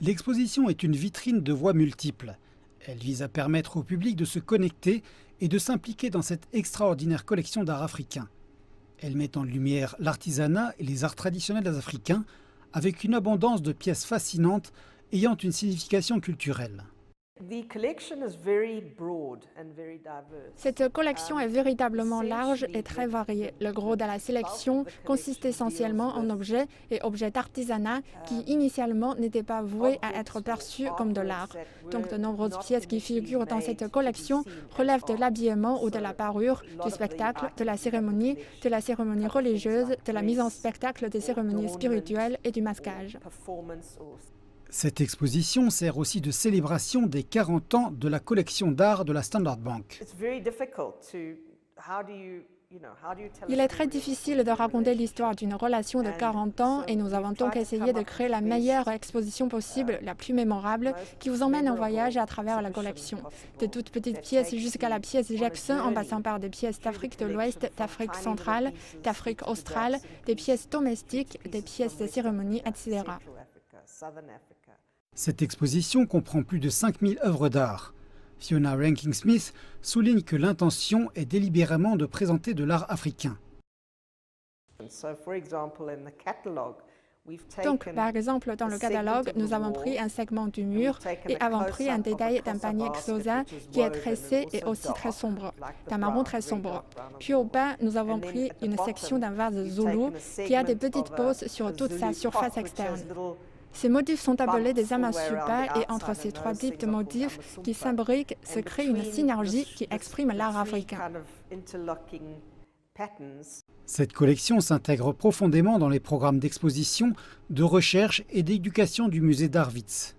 L'exposition est une vitrine de voix multiples. Elle vise à permettre au public de se connecter et de s'impliquer dans cette extraordinaire collection d'art africain. Elle met en lumière l'artisanat et les arts traditionnels africains avec une abondance de pièces fascinantes ayant une signification culturelle. Cette collection est véritablement large et très variée. Le gros de la sélection consiste essentiellement en objets et objets d'artisanat qui initialement n'étaient pas voués à être perçus comme de l'art. Donc de nombreuses pièces qui figurent dans cette collection relèvent de l'habillement ou de la parure, du spectacle, de la cérémonie religieuse, de la mise en spectacle des cérémonies spirituelles et du masquage. Cette exposition sert aussi de célébration des 40 ans de la collection d'art de la Standard Bank. Il est très difficile de raconter l'histoire d'une relation de 40 ans et nous avons donc essayé de créer la meilleure exposition possible, la plus mémorable, qui vous emmène en voyage à travers la collection. De toutes petites pièces jusqu'à la pièce Jackson, en passant par des pièces d'Afrique de l'Ouest, d'Afrique centrale, d'Afrique australe, des pièces domestiques, des pièces de cérémonie, etc. Cette exposition comprend plus de 5000 œuvres d'art. Fiona Rankin-Smith souligne que l'intention est délibérément de présenter de l'art africain. Donc, par exemple, dans le catalogue, nous avons pris un segment du mur et avons pris un détail d'un panier Xhosa qui est tressé et aussi très sombre, d'un marron très sombre. Puis au bas, nous avons pris une section d'un vase zoulou qui a des petites poses sur toute sa surface externe. Ces motifs sont appelés des amasupa et entre ces trois types de motifs qui s'imbriquent se crée une synergie qui exprime l'art africain. Cette collection s'intègre profondément dans les programmes d'exposition, de recherche et d'éducation du musée d'art Wits.